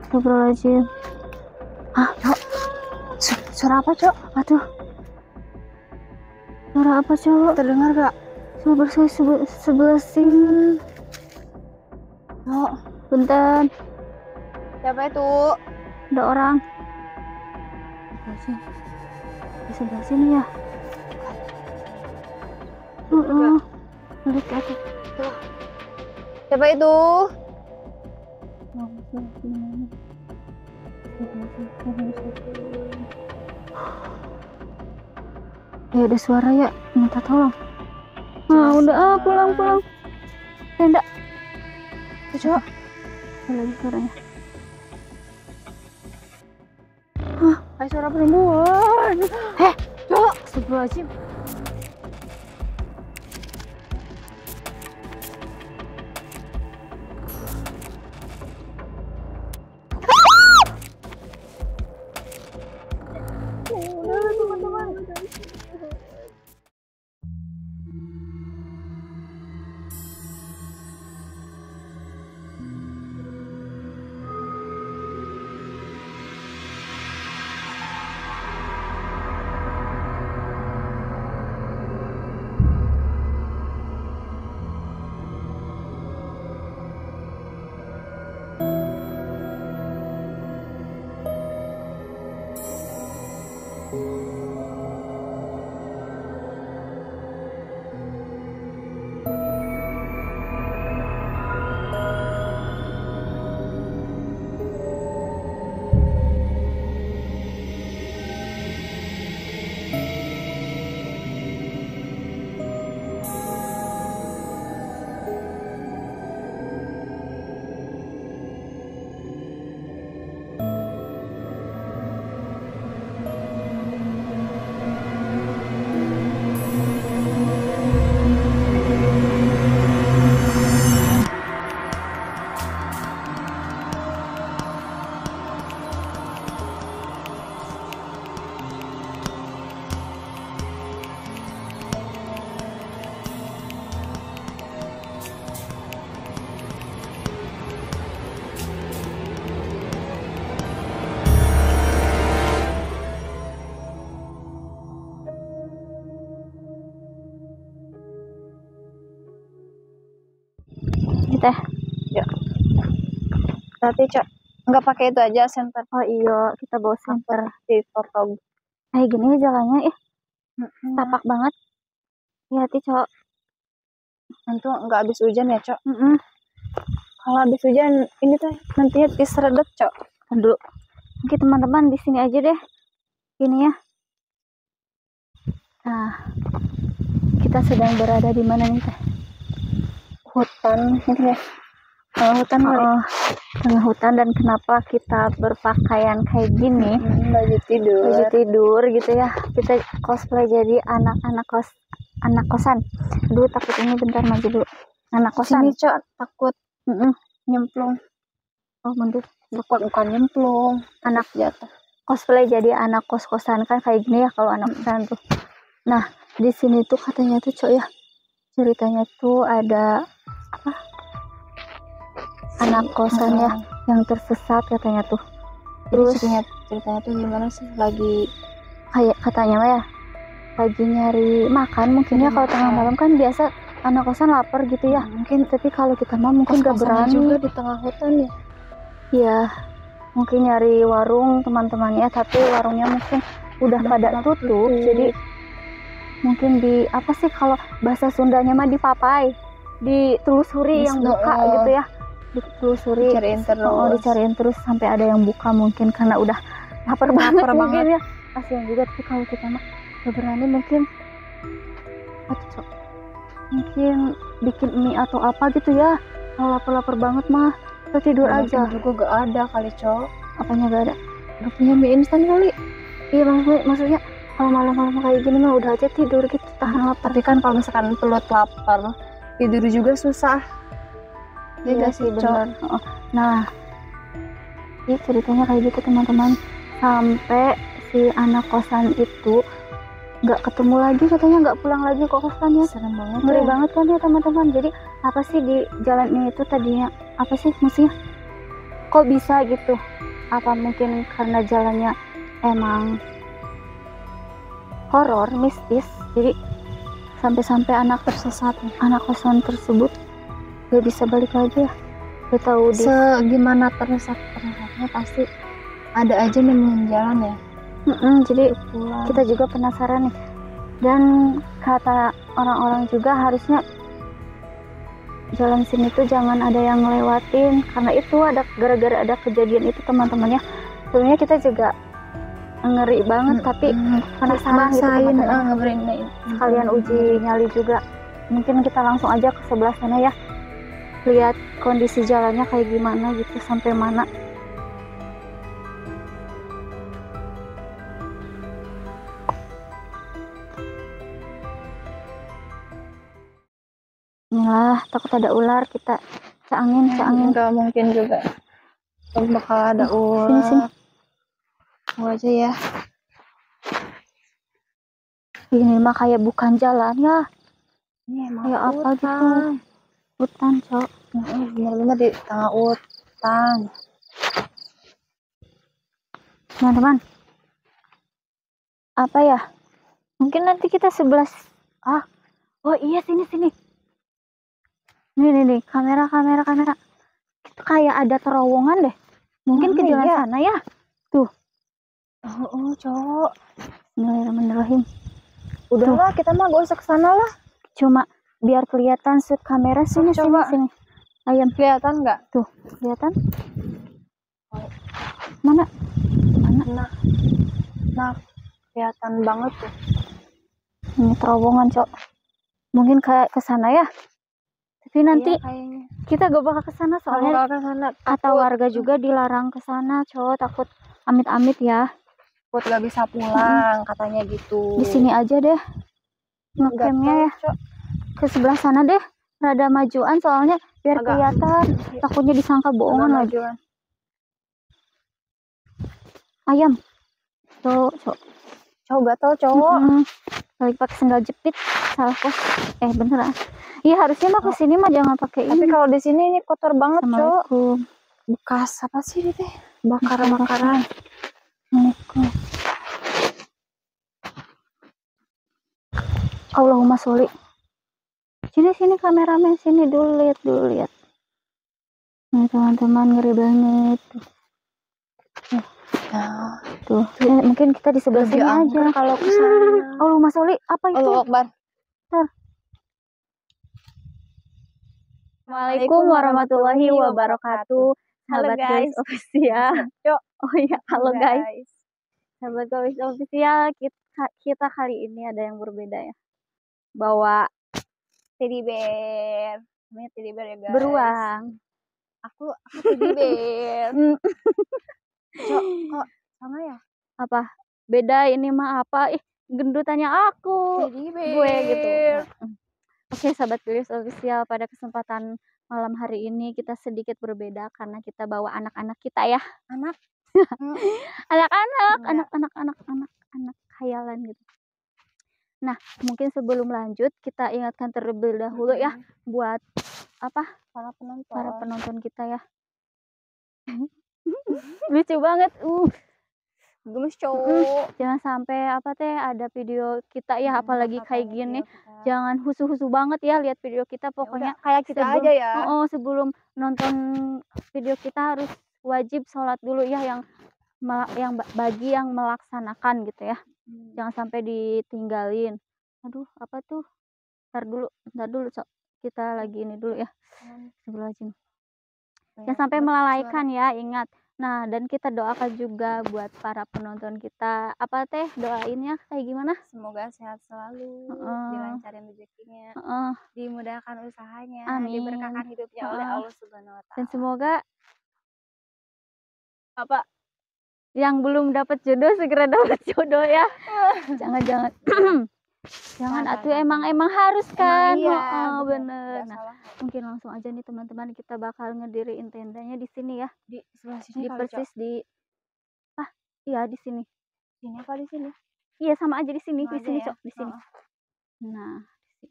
Astagfirullahaladzim. Ah, Cok. Suara apa, Cok? Aduh. Suara apa, Cok? Terdengar gak? Sebelah sini. Cok, bentar. Siapa itu? Ada orang. Di sebelah sini ya. Balik ke atas. Siapa itu? Ada suara ya, minta tolong. Udah pulang. Tenda. Cok. Ada lagi suaranya. Kayak suara perempuan. Cok, astagfirullahaladzim. Teh. Ya. Berarti Cok, nggak pakai itu aja senter. Oh iya, kita bawa senter Di foto. kayak gini jalannya tapak banget. Hati, Cok. Nanti nggak habis hujan ya, Cok. Kalau habis hujan ini teh nantinya diseredet, Cok. Dulu. Oke, teman-teman di sini aja deh. Ini ya. Nah, kita sedang berada di mana nih, Teh? Hutan gitu ya. Hutan tengah hutan. Dan kenapa kita berpakaian kayak gini? Baju tidur gitu ya. Kita cosplay jadi anak kosan. Aduh, takut ini, bentar maju dulu. Anak kosan. Sini, Cok, takut nyemplung. Oh, mundur. Bukan nyemplung, Anak jatuh. Cosplay jadi anak kos-kosan kan kayak gini ya kalau anak kosan tuh. Nah, di sini tuh katanya tuh, Cok ya. Ceritanya tuh ada apa? Anak kosan ya yang tersesat katanya tuh. Terus ceritanya tuh gimana sih? Lagi kayak katanya ya lagi nyari makan mungkin ya, kalau tengah malam kan biasa anak kosan lapar gitu ya. Mungkin tapi kalau kita mah mungkin gak berani juga di tengah hutan ya. Iya, mungkin nyari warung teman-temannya, tapi warungnya mungkin udah pada tutup. Jadi mungkin di apa sih kalau bahasa Sundanya mah dipapai, ditelusuri yang buka gitu ya. Ditelusuri, dicariin terus sampai ada yang buka mungkin karena udah lapar banget mungkin ya. Kasihan juga, tapi kalau kita mah gak berani mungkin bikin mie atau apa gitu ya. Kalau lapar banget mah kita tidur aja. Juga gak ada kali, Cok. Apanya gak ada? Gak punya mie instan kali. Iya, maksudnya kalau malam-malam kayak gini mah udah aja tidur gitu, tahan lapar. Tapi kan kalau misalkan perut lapar, tidur juga susah. Iya sih, benar. Nah, ya ceritanya kayak gitu teman-teman. Sampai si anak kosan itu nggak ketemu lagi, katanya nggak pulang lagi ke kosannya. Serem banget. Ngeri banget kan ya teman-teman. Jadi apa sih di jalan ini itu tadinya apa sih maksudnya? kok bisa gitu, apa mungkin karena jalannya emang horor mistis, jadi sampai-sampai anak kosan tersebut gak bisa balik lagi ya. Gak tahu deh. Segimana tersesatnya pasti ada aja nemuin jalan ya. Jadi Pulang. kita juga penasaran nih, dan kata orang-orang juga harusnya jalan sini tuh jangan ada yang ngelewatin, karena itu ada gara-gara ada kejadian itu teman-temannya. Sebenarnya kita juga ngeri banget, tapi penasaran gitu teman-teman. Sekalian uji nyali juga. Mungkin kita langsung aja ke sebelah sana ya, lihat kondisi jalannya kayak gimana gitu, sampai mana. Inilah, takut ada ular, kita angin. Enggak mungkin juga bakal ada ular. Sini. Tunggu aja ya. Ini mah kayak bukan jalan ya. Ini emang kayak apa gitu. Hutan, Cok. Bener-bener di tengah hutan. Teman-teman, apa ya? Mungkin nanti kita 11. Oh iya, sini. Nih, kamera. Itu kayak ada terowongan deh. Mungkin ke jalan sana ya. Tuh. Oh, Cok. Bismillahirrahmanirrahim. Udahlah, kita mah gak usah kesana lah. Cuma biar kelihatan shoot kamera. Sini. Ayam, kelihatan nggak? Tuh, kelihatan? Mana? Nah, kelihatan banget tuh. Ini terowongan, Cok. Mungkin kayak ke sana ya. Tapi nanti kita gak bakal ke sana, soalnya kata warga juga dilarang ke sana, Cok. Takut amit-amit ya. Takut gak bisa pulang, katanya gitu. Di sini aja deh ngecampnya ya. Ke sebelah sana deh, rada majuan soalnya biar kelihatan. Takutnya disangka bohongan lagi. Ayam. Cok. Gatel, cowok. Lagi pakai sendal jepit, salah kok. Beneran. Iya, harusnya mah kesini mah jangan pakai ini. Tapi kalau di sini ini kotor banget, Cok. Bekas apa sih ini teh? Bakaran. Allahumma sholli. Sini kameramen, sini dulu lihat. Nih teman-teman, ngeri banget. Tuh. Mungkin kita di sebelah sini aja. Kalau kesana. Allahumma sholli, apa itu? Allahu Akbar. Assalamualaikum warahmatullahi wabarakatuh. Sahabat Gawis Official. Oh iya, halo guys. Sahabat Gawis Official, kita kali ini ada yang berbeda ya. Bawa teddy bear. Namanya teddy bear ya, guys. Beruang. Aku teddy bear. Cok, kok sama ya? Apa? Beda ini mah apa? Gendutannya aku. Teddy bear. Gue gitu. Oke, sahabat Gawis Official, pada kesempatan malam hari ini kita sedikit berbeda karena kita bawa anak-anak kita ya. Anak-anak khayalan gitu. Nah, mungkin sebelum lanjut kita ingatkan terlebih dahulu ya buat para penonton kita ya. Lucu banget. Gemes, cowok. Jangan sampai ada video kita ya, apalagi kayak gini. Jangan husu-husu banget ya lihat video kita, pokoknya kayak kita aja ya. Sebelum nonton video kita harus wajib sholat dulu ya, bagi yang melaksanakan gitu ya. Jangan sampai ditinggalin. Aduh, apa tuh? Bentar dulu, Cok. Kita lagi ini dulu ya. Sebelum jangan sampai melalaikan ya, ingat. Nah, dan kita doakan juga buat para penonton kita. Apa teh doainnya kayak gimana? Semoga sehat selalu, dilancarin rezekinya, dimudahkan usahanya, diberkahkan hidupnya oleh Allah Subhanahu wa Ta'ala. Dan semoga yang belum dapat jodoh segera dapat jodoh ya. Jangan atuh, emang harus kan. Bener. Nah, mungkin langsung aja nih teman-teman, kita bakal ngediriin tendanya di sini ya. Di sebelah sini. Di sini. Sini apa di sini? Iya, sama aja di sini. Di sini, Cok, di sini. Nah, di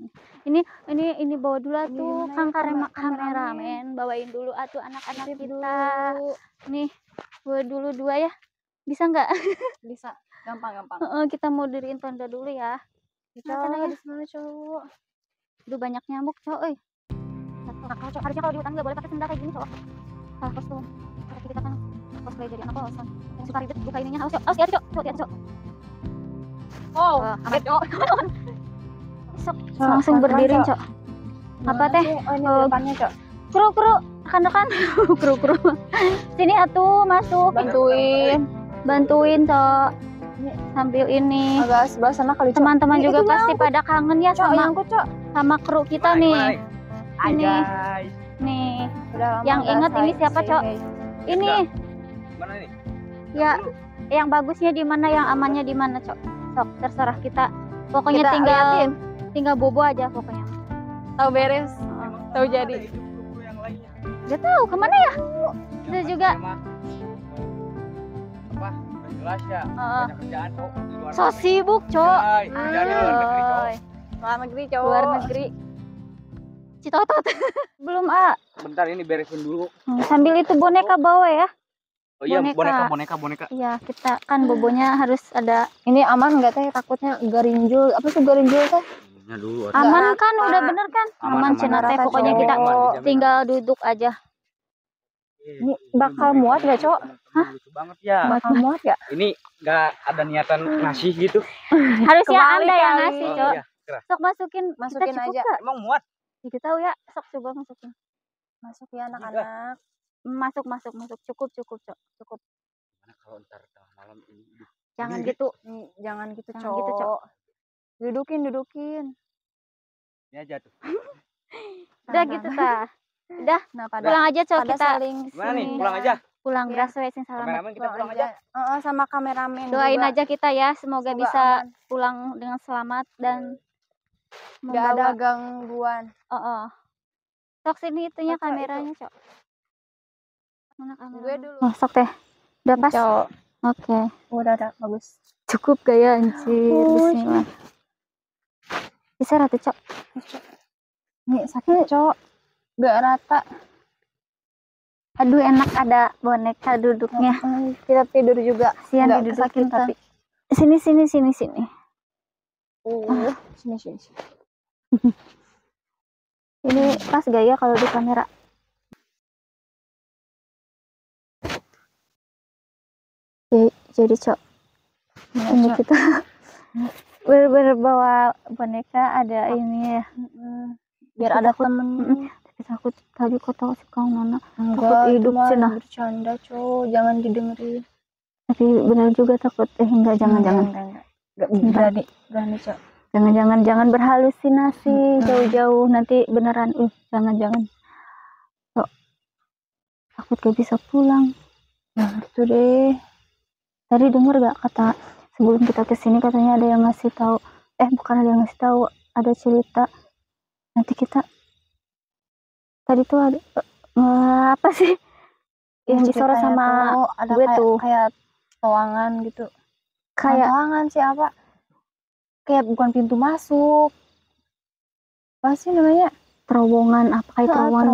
Ini bawa dulu atuh Kang kameramen, bawain dulu atuh anak-anak kita. Nih, bawa dulu 2 ya. Bisa nggak? Bisa, gampang. Kita mau diriin tenda dulu ya. Cok, di sana cowok. Aduh banyak nyamuk cowok, harusnya kalau di hutan nggak boleh pakai sendal kayak gini cowok. Salah kostum. Berarti kita kan cosplay jadi anak kosong. Yang suka ribet buka ininya, awas hati-hati cok. Oh, aman cok. Sok, langsung berdiri cok. Apa teh? Oh, ini depannya cok. Kru rekan-rekan. Kru. Sini atuh masuk. Bantuin cok. Sambil ini. Agak sebelah sana kali cok. Teman-teman juga pasti pada kangen ya sama kru kita nih. Nih. Yang inget ini siapa cok? Ini. Mana nih? Ya, yang bagusnya di mana, yang amannya di mana cok? Sok, terserah kita. Pokoknya tinggal bobo aja pokoknya. Tahu beres. Tahu jadi. Gak tahu kemana ya? Itu juga. Apa? Jelas ya. Banyak kerjaan cok di luar. So sibuk cok. Jadi luar negeri cok. Luar negeri. Luar negeri. Citotot. Belum Bentar ini beresin dulu. Sambil itu boneka bawa ya. Oh iya, Boneka. boneka. Iya, kita kan bobonya harus ada. Ini aman nggak teh? Takutnya garinjul. Apa sih garinjul teh? Nya dulu. Aman kan? Udah bener kan? Aman cina teh. Pokoknya kita tinggal duduk aja. Ini bakal muat gak cok? Hah? Lucu banget ya. Bakal muat ya? Ini nggak ada niatan ngasih gitu. Harusnya Kembali Anda yang kali. ngasih cok. Iya, kira. Sok masukin Masukin kita cukup aja. gak? Emang muat? Kita tahu ya. Sok coba masukin. Masuk ya anak-anak. Masuk. Cukup cok. Cukup. Mana kalau ntar tengah malam ini. Jangan gitu. Jangan gitu Jangan gitu, Cok. Dudukin. Ini aja tuh. Udah gitu ta. Udah. Nah, Pulang aja cok kita. Gimana nih? Pulang aja. Pulang Iya. beras sing salaman. Kameramen kita pulang aja. Sama kameramen. Doain juga. aja kita ya, semoga bisa aman. pulang dengan selamat dan Gak ada gangguan. Sok sini itunya Cok, kameranya cok. Mana kamera? Gue dulu. Oh, sok teh. Udah pas. Cok. Oke. Udah bagus. Cukup gaya anjir. Bismillah. Bisa rata cok. Nih sakit cok. Gak rata. Aduh enak ada boneka duduknya. Kita tidur juga. Kasihan Nggak didudukin kesakitan. tapi. Sini. Sini. Ini pas gaya kalau di kamera. Jadi cok. Ini kita bener-bener bawa boneka ada ini ya. Biar ada temen. Tapi takut tadi kok tahu si Kang Nana. Enggak, hidup cenah. Bercanda cok. Jangan didengerin. Tapi benar juga takut. Enggak jangan. Enggak berani cok. Jangan berhalusinasi jauh-jauh nanti beneran jangan. Cok. Takut gak bisa pulang. Nah, itu deh. Tadi denger gak kata sebelum kita kesini katanya ada yang ngasih tahu. Bukan ada yang ngasih tahu, ada cerita. Nanti kita tadi tuh ada apa sih? Yang disorot sama ada gue tuh. Kayak toangan gitu. Kayak toangan sih apa? Kayak bukan pintu masuk. Apa sih namanya? Terowongan apa kayak terowongan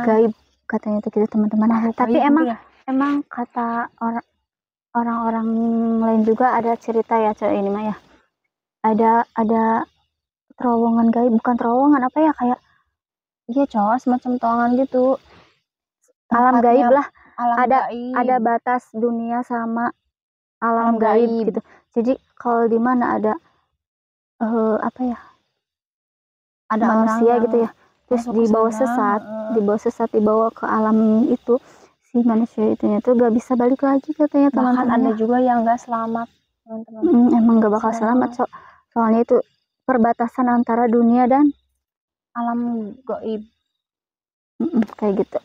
gaib katanya tuh kita teman-teman. Tapi emang kata orang-orang lain juga ada cerita ya ini mah ya. Ada terowongan gaib, bukan terowongan apa ya kayak iya cowok semacam toangan gitu. Alam gaib lah. Gaib. Ada batas dunia sama alam gaib gitu. Jadi kalau di mana ada ada manusia gitu ya. Terus dibawa sesat, dibawa ke alam itu. Si manusia itunya tuh gak bisa balik lagi katanya teman-teman. Ada juga yang gak selamat teman-teman. Emang gak bakal selamat soalnya itu perbatasan antara dunia dan alam gaib. Kayak gitu.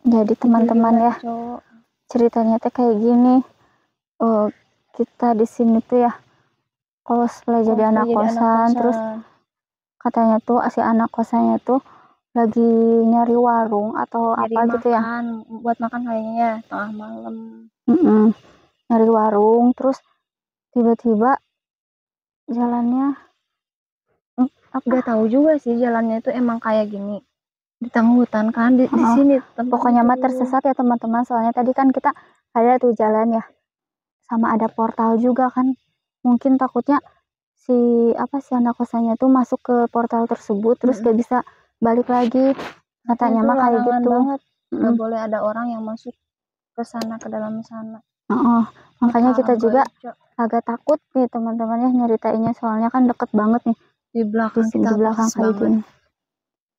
Jadi teman-teman ya ceritanya tuh kayak gini. Kita di sini tuh ya cosplay jadi anak kosan. Terus katanya tuh si anak kosannya tuh lagi nyari warung atau apa gitu ya, buat makan kayaknya tengah malam. Nyari warung terus tiba-tiba jalannya Gak tahu juga sih jalannya itu emang kayak gini di tengah hutan kan di sini pokoknya mah tersesat ya teman-teman, soalnya tadi kan kita ada tuh jalan ya, sama ada portal juga kan, mungkin takutnya si anak kosannya tuh masuk ke portal tersebut terus gak bisa balik lagi, katanya mah kayak gitu banget. Gak boleh ada orang yang masuk ke sana, ke dalam sana. Makanya kita juga agak takut nih teman-teman ya nyeritainnya, soalnya kan deket banget nih di belakang di belakang kayak gini.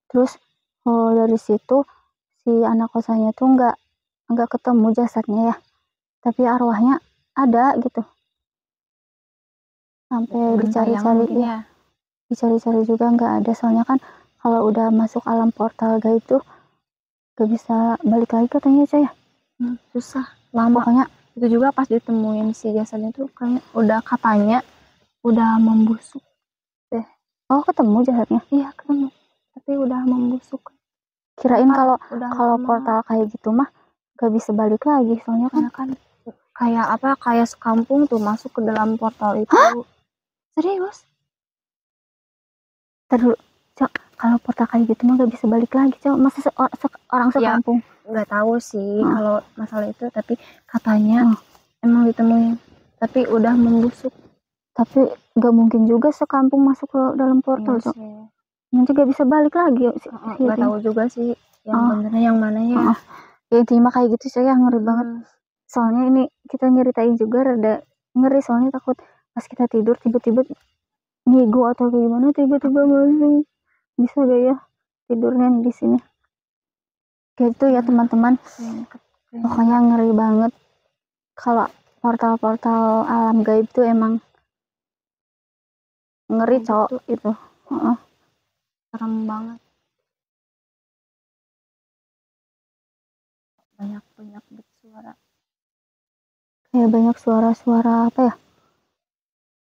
Terus dari situ si anak kosannya tuh nggak ketemu jasadnya ya, tapi arwahnya ada gitu, sampai dicari-cari ya, dicari-cari juga nggak ada, soalnya kan kalau udah masuk alam portal gaib tuh gak bisa balik lagi katanya Ca ya. Susah, lama. Pokoknya itu juga pas ditemuin si jasadnya tuh kan udah katanya udah membusuk deh. Oh, ketemu jasadnya? Iya, ketemu, tapi udah membusuk. Kirain kalau portal kayak gitu mah gak bisa balik lagi, soalnya kan kayak sekampung tuh masuk ke dalam portal itu. Hah? Serius? Terus kalau portal kayak gitu mah gak bisa balik lagi, Cok. Masa orang sekampung? Ya, nggak tahu sih kalau masalah itu, tapi katanya emang ditemuin, tapi udah membusuk. Tapi gak mungkin juga sekampung masuk ke dalam portal, Cok. Nanti gak bisa balik lagi. Gak tahu juga sih yang benernya yang mana ya. Ya intinya kayak gitu sih ya, ngeri banget. Soalnya ini kita nyeritain juga rada ngeri, soalnya takut pas kita tidur tiba-tiba ngigo atau kayak gimana, tiba-tiba masuk. Bisa gak ya tidurnya di sini? Kayak itu ya teman-teman. Pokoknya ngeri banget. Kalau portal-portal alam gaib tuh emang ngeri, Cok, itu. Serem banget. Banyak bersuara. Kayak banyak suara-suara apa ya?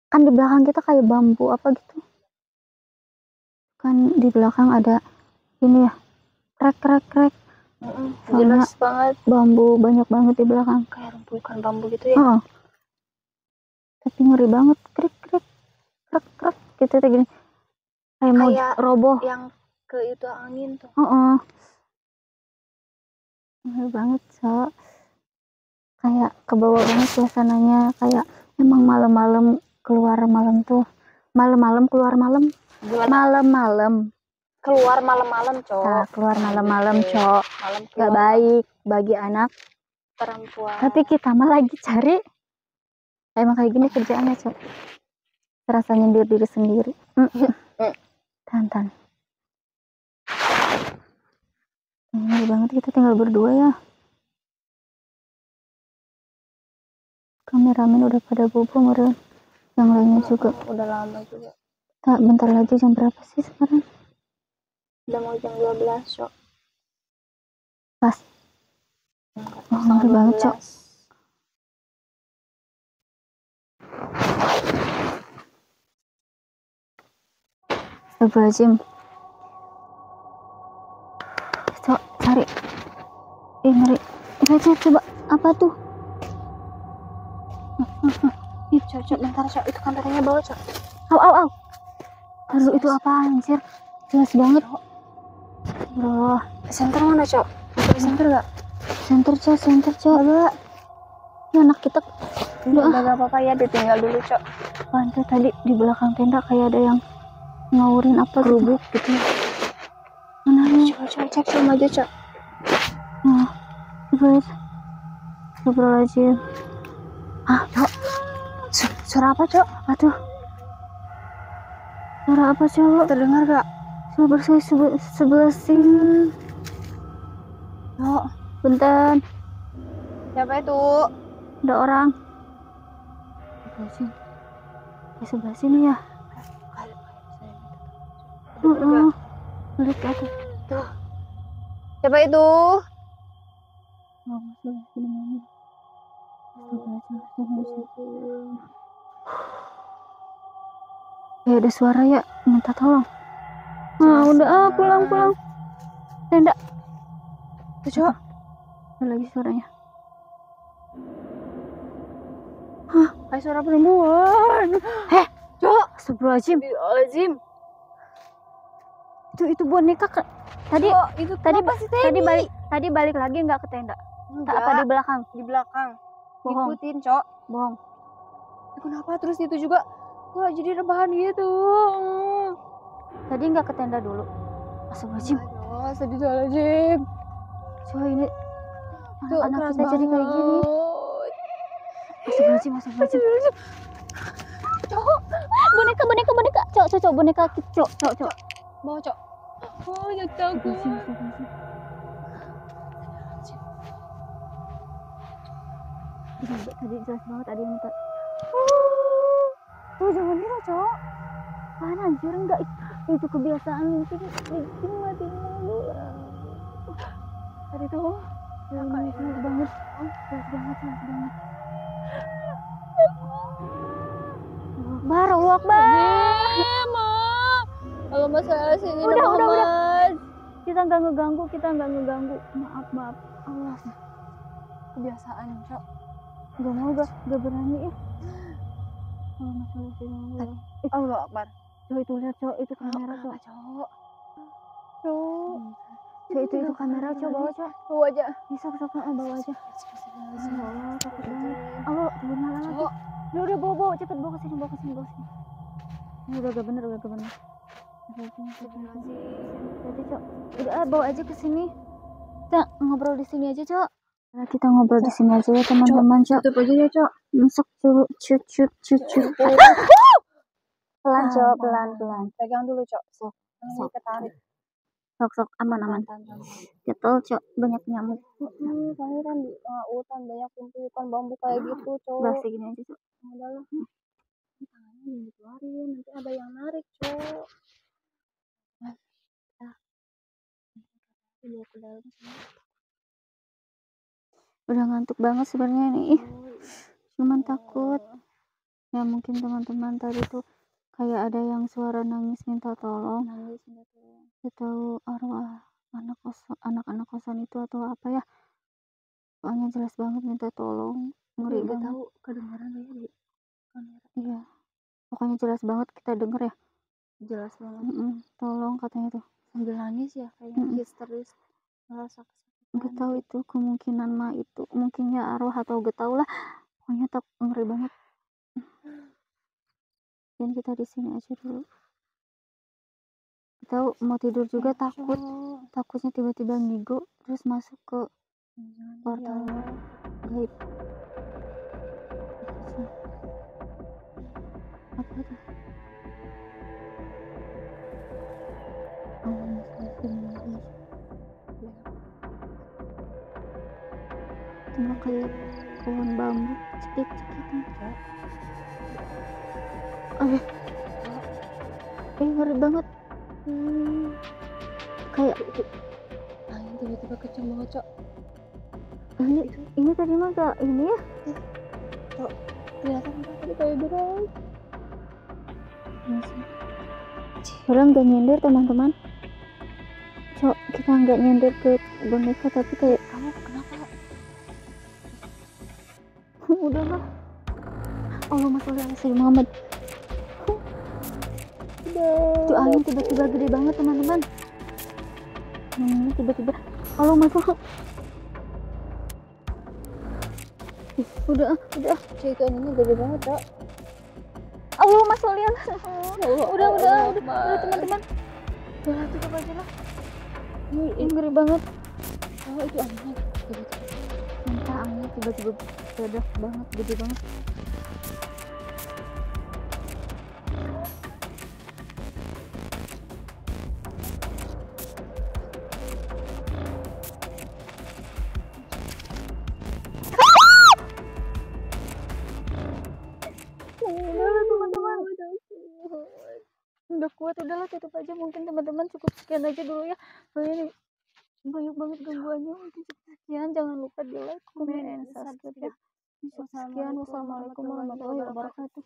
Kan di belakang kita kayak bambu apa gitu. Kan di belakang ada ini ya, krek. Jelas banget. Bambu banyak banget di belakang. Kayak rumpukan bambu gitu ya. Tapi ngeri banget, krek gitu kayak gini. Kayak mau roboh. Yang ke itu angin tuh. Ngeri banget, Cok. Kayak kebawa banget suasananya, kayak emang malam-malam keluar malam tuh. Malam-malam keluar malam. Malam-malam. Keluar malam-malam, Cok. Nah, keluar malam-malam, Cok. Gak baik bagi anak perempuan. Tapi kita mah lagi cari. Emang kayak gini kerjaannya, Cok. Terasa nyindir diri sendiri. Tantan. Ini banget kita tinggal berdua ya. Kameramen udah pada bobo meren. Yang lainnya juga. Udah lama juga. Tak, bentar lagi jam berapa sih sekarang? Udah mau jam 12, Cok. Pas. Ngeri banget, Cok. Astagfirullahaladzim. Cok, cari. Ngeri. Coba. Apa tuh? Cok, bentar, Cok. Itu kameranya bawa, Cok. Au. Aduh, itu apa anjir? Jelas banget. Bro. Center mana, Cok? Bisa center gak? Center, Cok. Agak. Ya, anak kita. Gak apa-apa ya, ditinggal dulu, Cok. Pantai tadi di belakang tenda kayak ada yang ngawurin apa gerubuk gitu. Mana nih? Coba cek sama aja, Cok. Astagfirullahaladzim. Cok. Suara apa, Cok? Aduh. Suara apa, Cok? Terdengar gak? Sebelah sini. Cok, bentar. Siapa itu? Ada orang. Di sebelah sini ya. Lihat ke atas. Tuh. Siapa itu? Ya ada suara ya, minta tolong. Udah pulang. Tenda. Tuh, Cok. Ada lagi suaranya. Kayak suara perempuan. Cok, astagfirullahaladzim. Itu boneka tadi itu tadi balik lagi nggak ke tenda? Enggak. Apa di belakang? Di belakang. Bohong. Ikutin, Cok. Bohong. Kenapa terus itu juga wah jadi rebahan gitu. Tadi nggak ke tenda dulu. Astagfirullahaladzim. Astagfirullahaladzim. Coy, ini anak kita jadi kayak gini. Astagfirullahaladzim. Cok. Boneka. Cok, boneka. Cok. Bawa, Cok. Oh, ya takut. Tadi jelas banget ada yang minta. Tuh jangan gitu, Cok. Apaan anjir, enggak itu kebiasaan mungkin mati mulu. Tadi tuh jelas banget. Baru Akbar. Kalau masalah sini udah. Kita nggak ngeganggu. Maaf. Allah. Kebiasaan, Cok. Gak berani ya. Kalau masalah sini. Allah Akbar. Cok, itu lihat, Cok, itu kamera, Cok. Cok, itu kamera, Cok, bawa, Cok. Bawa aja. Bisa, bawa aja. Allah, takut banget. Allah, nyala lagi. Udah, bawa, cepet bawa ke sini. Ini udah gak bener. Jadi, Cok, udah bawa aja ke sini. Kita ngobrol di sini aja, Cok. Nah, kita ngobrol di sini aja ya, teman-teman, Cok. Tutup aja ya, Cok. Masuk cut. Pelan, Cok, pelan. Pegang dulu, Cok. Sok. Ketarik. Sok, aman. Gatel, Cok, banyak nyamuk. Pangeran di hutan banyak kumpul bambu kayak gitu, Cok. Udah segini aja, Cok. Adalah. Tangannya dikeluarin, nanti ada yang narik, Cok. Dia ke dalam sini. Udah ngantuk banget sebenarnya nih. Cuman takut. Ya mungkin teman-teman tadi tuh kayak ada yang suara nangis minta tolong. Tahu arwah anak-anak kosan itu atau apa ya? Soalnya jelas banget minta tolong. Ngeri banget. Tahu kedengaran ya di kamera. Iya. Pokoknya jelas banget kita denger ya. Jelas banget. Tolong katanya tuh. Sambil nangis ya kayak histeris. Ngerasa Gak tahu itu kemungkinan mah itu mungkin ya arwah atau gak tau lah. Pokoknya ngeri banget. Dan kita di sini aja dulu. Kita mau tidur juga takutnya tiba-tiba ngigo terus masuk ke portal gaib. Apa tuh? Cuma kayak pohon bambu cekik-cekik. Ngeri banget. Kayak angin tiba-tiba kenceng banget, Cok. Ini tadi mah gak ini ya, Cok. Ternyata tadi kayak berat. Orang gak nyender, teman-teman. Cok, kita nggak nyender ke boneka tapi kayak kamu kenapa? Udahlah. Allahumma sholli ala sayyidina Muhammad. Itu angin tiba-tiba gede banget, teman-teman. Tiba-tiba Allahumma sholli. Udah. Cok, itu anginnya gede banget, Cok. Allahumma sholli ala. Udah, teman-teman. Udah, tutup aja lah. Ini ngeri banget. Oh, itu anginnya tiba-tiba. Entah anginnya tiba-tiba bedak banget, gede banget. Udah kuat, udahlah tutup aja. Mungkin teman-teman cukup sekian aja dulu ya. Ini banyak banget gangguannya. Mungkin cukup sekian. Jangan lupa di like, komen, dan subscribe ya. Sekian. Wassalamualaikum warahmatullahi wabarakatuh.